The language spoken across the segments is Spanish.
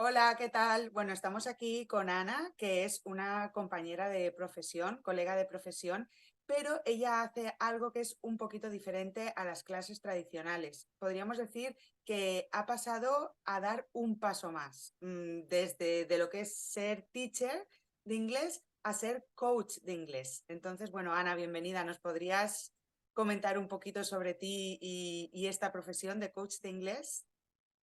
Hola, ¿qué tal? Bueno, estamos aquí con Ana, que es una compañera de profesión, colega de profesión, pero ella hace algo que es un poquito diferente a las clases tradicionales. Podríamos decir que ha pasado a dar un paso más, desde de lo que es ser teacher de inglés a ser coach de inglés. Entonces, bueno, Ana, bienvenida. ¿Nos podrías comentar un poquito sobre ti y esta profesión de coach de inglés?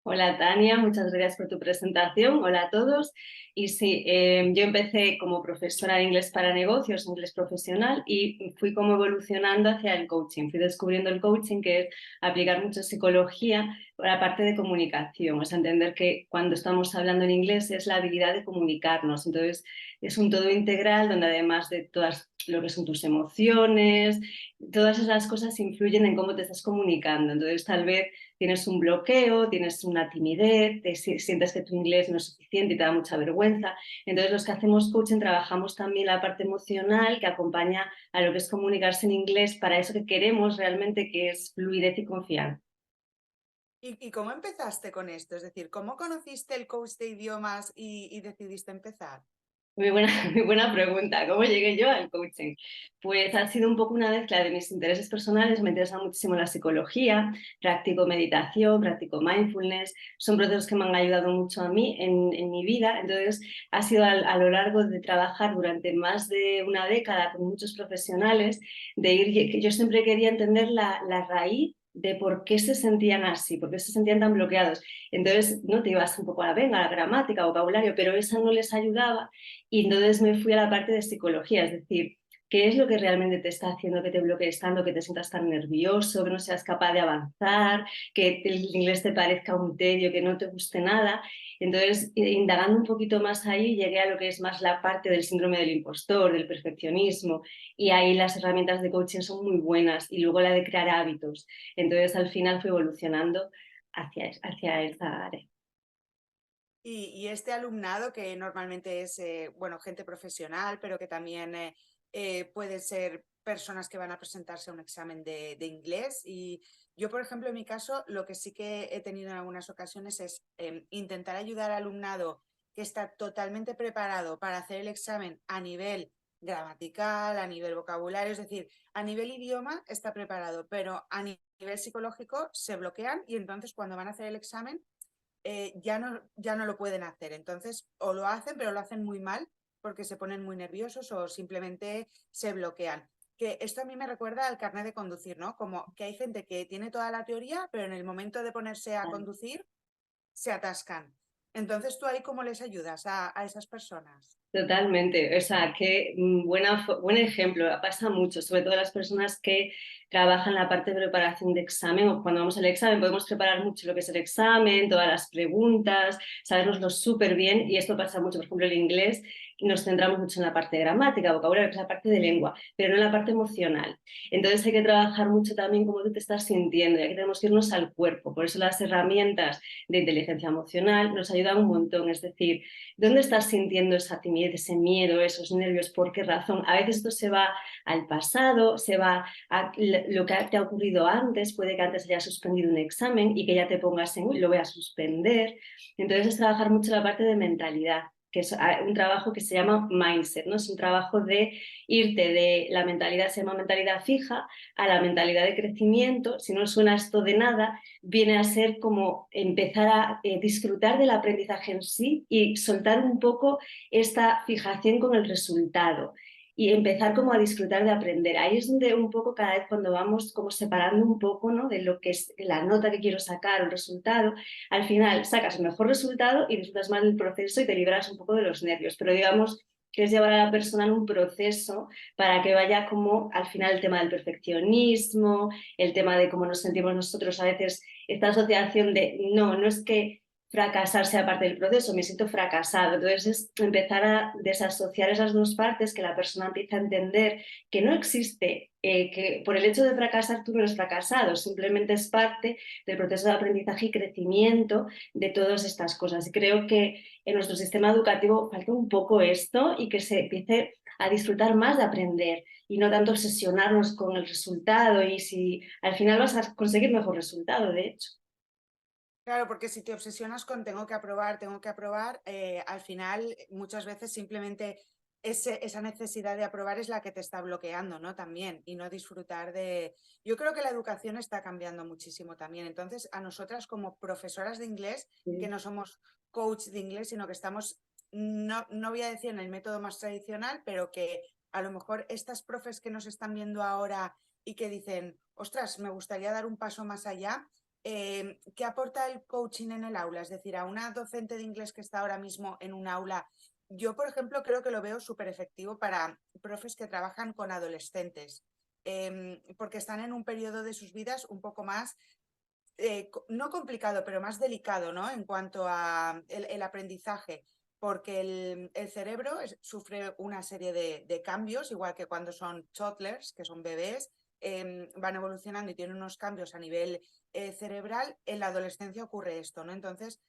Hola Tania, muchas gracias por tu presentación. Hola a todos. Y sí, yo empecé como profesora de inglés para negocios, inglés profesional, y fui como evolucionando hacia el coaching. Fui descubriendo el coaching, que es aplicar mucho psicología para la parte de comunicación, o sea, entender que cuando estamos hablando en inglés es la habilidad de comunicarnos. Entonces, es un todo integral donde además de todas lo que son tus emociones, todas esas cosas influyen en cómo te estás comunicando. Entonces, tal vez tienes un bloqueo, tienes una timidez, sientes que tu inglés no es suficiente y te da mucha vergüenza. Entonces, los que hacemos coaching trabajamos también la parte emocional que acompaña a lo que es comunicarse en inglés para eso que queremos realmente, que es fluidez y confianza. ¿Y cómo empezaste con esto? Es decir, ¿cómo conociste el coach de idiomas y decidiste empezar? Muy buena, muy buena pregunta. ¿Cómo llegué yo al coaching? Pues ha sido un poco una mezcla de mis intereses personales. Me interesa muchísimo la psicología, practico meditación, practico mindfulness. Son procesos que me han ayudado mucho a mí en mi vida. Entonces, ha sido a lo largo de trabajar durante más de una década con muchos profesionales, de ir, que yo siempre quería entender la raíz de por qué se sentían así, por qué se sentían tan bloqueados. Entonces, no te ibas un poco a la venga, a la gramática, vocabulario, pero esa no les ayudaba y entonces me fui a la parte de psicología, es decir, ¿qué es lo que realmente te está haciendo que te bloquees tanto, que te sientas tan nervioso, que no seas capaz de avanzar, que el inglés te parezca un tedio, que no te guste nada? Entonces, indagando un poquito más ahí, llegué a lo que es más la parte del síndrome del impostor, del perfeccionismo, y ahí las herramientas de coaching son muy buenas, y luego la de crear hábitos. Entonces, al final fui evolucionando hacia esa área. Y este alumnado que normalmente es, bueno, gente profesional, pero que también puede ser personas que van a presentarse a un examen de inglés. Y yo, por ejemplo, en mi caso, lo que sí que he tenido en algunas ocasiones es intentar ayudar al alumnado que está totalmente preparado para hacer el examen a nivel gramatical, a nivel vocabulario, es decir, a nivel idioma está preparado, pero a nivel psicológico se bloquean y entonces cuando van a hacer el examen ya no lo pueden hacer. Entonces, o lo hacen, pero lo hacen muy mal porque se ponen muy nerviosos o simplemente se bloquean. Que esto a mí me recuerda al carnet de conducir, ¿no? Como que hay gente que tiene toda la teoría, pero en el momento de ponerse a conducir se atascan. Entonces, ¿tú ahí cómo les ayudas a esas personas? Totalmente, o sea, qué buen ejemplo, pasa mucho, sobre todo las personas que trabajan la parte de preparación de examen o cuando vamos al examen podemos preparar mucho lo que es el examen, todas las preguntas, sabernoslo súper bien y esto pasa mucho, por ejemplo, el inglés nos centramos mucho en la parte de gramática, vocabulario, que es la parte de lengua, pero no en la parte emocional. Entonces hay que trabajar mucho también cómo tú te estás sintiendo y aquí tenemos que irnos al cuerpo, por eso las herramientas de inteligencia emocional nos ayudan un montón, es decir, ¿dónde estás sintiendo esa timidez, ese miedo, esos nervios? ¿Por qué razón? A veces esto se va al pasado, se va a lo que te ha ocurrido antes, puede que antes hayas suspendido un examen y que ya te pongas en, lo voy a suspender. Entonces es trabajar mucho la parte de mentalidad, que es un trabajo que se llama mindset, ¿no? Es un trabajo de irte de la mentalidad, se llama mentalidad fija, a la mentalidad de crecimiento. Si no suena esto de nada, viene a ser como empezar a disfrutar del aprendizaje en sí y soltar un poco esta fijación con el resultado y empezar como a disfrutar de aprender. Ahí es donde un poco cada vez cuando vamos como separando un poco, ¿no?, de lo que es la nota que quiero sacar, un resultado, al final sacas el mejor resultado y disfrutas más del proceso y te libras un poco de los nervios, pero digamos que es llevar a la persona en un proceso para que vaya como al final el tema del perfeccionismo, el tema de cómo nos sentimos nosotros a veces, esta asociación de no es que fracasar sea parte del proceso, me siento fracasado. Entonces es empezar a desasociar esas dos partes, que la persona empiece a entender que no existe, que por el hecho de fracasar tú no eres fracasado, simplemente es parte del proceso de aprendizaje y crecimiento de todas estas cosas. Y creo que en nuestro sistema educativo falta un poco esto y que se empiece a disfrutar más de aprender y no tanto obsesionarnos con el resultado y si al final vas a conseguir mejor resultado, de hecho. Claro, porque si te obsesionas con tengo que aprobar, al final muchas veces simplemente esa necesidad de aprobar es la que te está bloqueando, ¿no? También, y no disfrutar de... Yo creo que la educación está cambiando muchísimo también. Entonces, a nosotras como profesoras de inglés, que Sí. no somos coach de inglés, sino que estamos, no voy a decir en el método más tradicional, pero que a lo mejor estas profes que nos están viendo ahora y que dicen, ostras, me gustaría dar un paso más allá. ¿Qué aporta el coaching en el aula? Es decir, a una docente de inglés que está ahora mismo en un aula, yo, por ejemplo, creo que lo veo súper efectivo para profes que trabajan con adolescentes, porque están en un periodo de sus vidas un poco más, no complicado, pero más delicado, ¿no? En cuanto a el aprendizaje, porque el cerebro sufre una serie de cambios, igual que cuando son toddlers, que son bebés, van evolucionando y tienen unos cambios a nivel cerebral. En la adolescencia ocurre esto, ¿no? Entonces,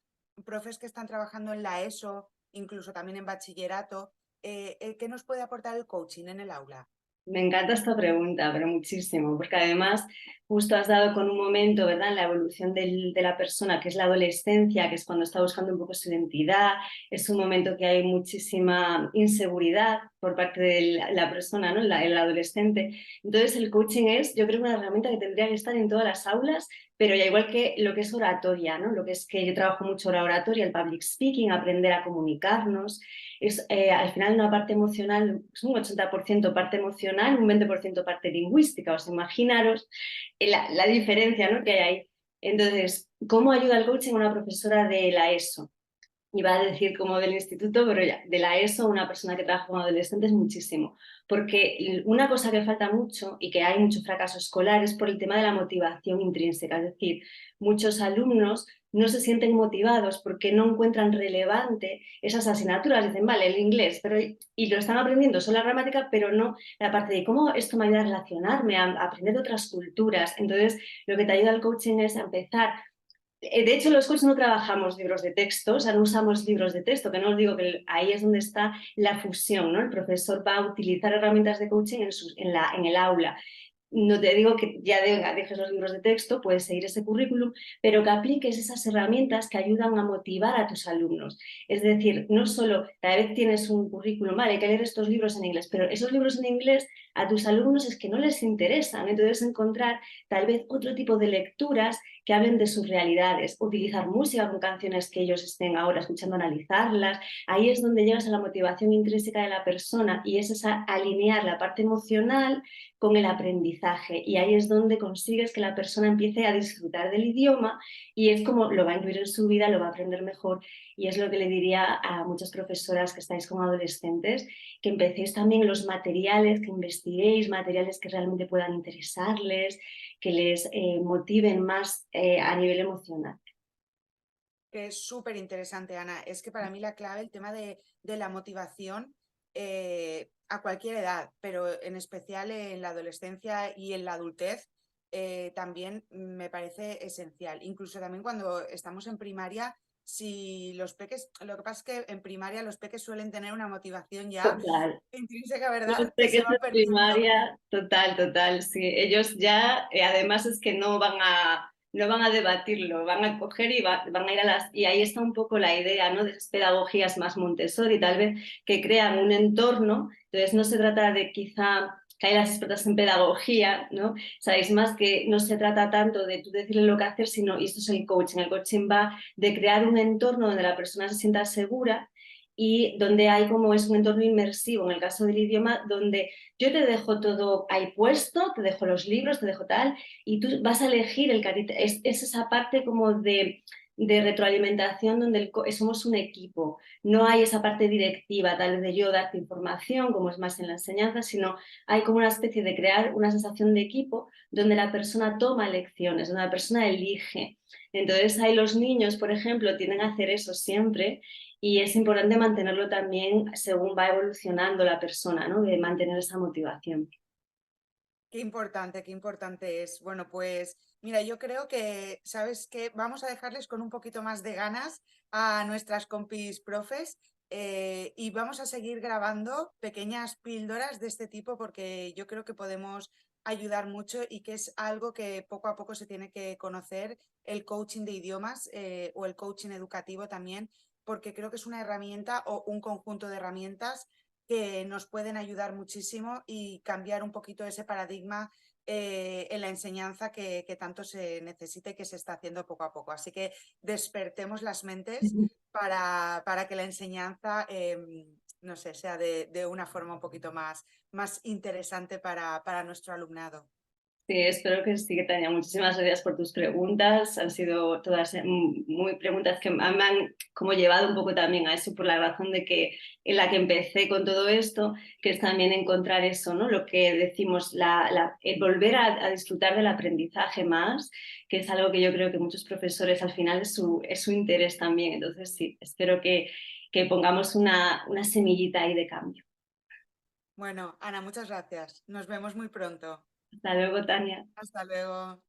profes que están trabajando en la ESO, incluso también en bachillerato, ¿qué nos puede aportar el coaching en el aula? Me encanta esta pregunta, pero muchísimo, porque además justo has dado con un momento, ¿verdad?, en la evolución de la persona, que es la adolescencia, que es cuando está buscando un poco su identidad, es un momento que hay muchísima inseguridad por parte de la persona, ¿no?, el adolescente. Entonces el coaching es, yo creo, una herramienta que tendría que estar en todas las aulas, pero ya igual que lo que es oratoria, ¿no?, lo que es que yo trabajo mucho la oratoria, el public speaking, aprender a comunicarnos. Es al final una parte emocional, es un 80% parte emocional, un 20% parte lingüística. Os imaginaros la diferencia, ¿no?, que hay ahí. Entonces, ¿cómo ayuda el coaching a una profesora de la ESO? Iba a decir como del instituto, pero ya, de la ESO, una persona que trabaja con adolescentes, muchísimo. Porque una cosa que falta mucho y que hay mucho fracaso escolar es por el tema de la motivación intrínseca. Es decir, muchos alumnos no se sienten motivados porque no encuentran relevante esas asignaturas. Dicen, vale, el inglés, pero y lo están aprendiendo, solo la gramática, pero no la parte de cómo esto me ayuda a relacionarme, a aprender de otras culturas. Entonces, lo que te ayuda al coaching es a empezar. De hecho, los coaches no trabajamos libros de texto, o sea, no usamos libros de texto, que no os digo que ahí es donde está la fusión, ¿no? El profesor va a utilizar herramientas de coaching en el aula. No te digo que ya dejes los libros de texto, puedes seguir ese currículum, pero que apliques esas herramientas que ayudan a motivar a tus alumnos. Es decir, no solo cada vez tienes un currículum, vale, hay que leer estos libros en inglés, pero esos libros en inglés a tus alumnos es que no les interesan. Entonces, encontrar tal vez otro tipo de lecturas que hablen de sus realidades, utilizar música con canciones que ellos estén ahora escuchando, analizarlas. Ahí es donde llegas a la motivación intrínseca de la persona y es esa alinear la parte emocional con el aprendizaje, y ahí es donde consigues que la persona empiece a disfrutar del idioma y es como lo va a incluir en su vida, lo va a aprender mejor. Y es lo que le diría a muchas profesoras que estáis con adolescentes, que empecéis también los materiales, que investiguéis materiales que realmente puedan interesarles, que les motiven más a nivel emocional. Que es súper interesante, Ana. Es que para mí la clave, el tema de la motivación a cualquier edad, pero en especial en la adolescencia y en la adultez, también me parece esencial. Incluso también cuando estamos en primaria, si los peques, lo que pasa es que en primaria los peques suelen tener una motivación ya Total. intrínseca, Los ¿verdad? Que se pequeños va de perdiendo. primaria, total, total, sí. Ellos ya, además es que no van a debatirlo, van a coger y van a ir a las... Y ahí está un poco la idea, ¿no?, de esas pedagogías más Montessori, tal vez, que crean un entorno. Entonces no se trata de quizá que hay las expertas en pedagogía, ¿no? Sabéis más que no se trata tanto de tú decirle lo que hacer, sino, y esto es el coaching. El coaching va de crear un entorno donde la persona se sienta segura y donde hay como es un entorno inmersivo, en el caso del idioma, donde yo te dejo todo ahí puesto, te dejo los libros, te dejo tal, y tú vas a elegir el carita. Es esa parte como de retroalimentación donde somos un equipo. No hay esa parte directiva, tal vez de yo darte información, como es más en la enseñanza, sino hay como una especie de crear una sensación de equipo donde la persona toma elecciones, donde la persona elige. Entonces, ahí los niños, por ejemplo, tienden a hacer eso siempre y es importante mantenerlo también según va evolucionando la persona, ¿no?, de mantener esa motivación. Qué importante es. Bueno, pues mira, yo creo que, ¿sabes qué? Vamos a dejarles con un poquito más de ganas a nuestras compis profes, y vamos a seguir grabando pequeñas píldoras de este tipo porque yo creo que podemos ayudar mucho y que es algo que poco a poco se tiene que conocer, el coaching de idiomas o el coaching educativo también, porque creo que es una herramienta o un conjunto de herramientas que nos pueden ayudar muchísimo y cambiar un poquito ese paradigma en la enseñanza que tanto se necesita y que se está haciendo poco a poco. Así que despertemos las mentes para que la enseñanza, no sé, sea de una forma un poquito más interesante para nuestro alumnado. Sí, espero que sí, que Tania. Muchísimas gracias por tus preguntas. Han sido todas muy preguntas que me han como llevado un poco también a eso, por la razón de que en la que empecé con todo esto, que es también encontrar eso, ¿no? Lo que decimos, el volver a disfrutar del aprendizaje más, que es algo que yo creo que muchos profesores al final es su interés también. Entonces, sí, espero que pongamos una semillita ahí de cambio. Bueno, Ana, muchas gracias. Nos vemos muy pronto. Hasta luego, Tania. Hasta luego.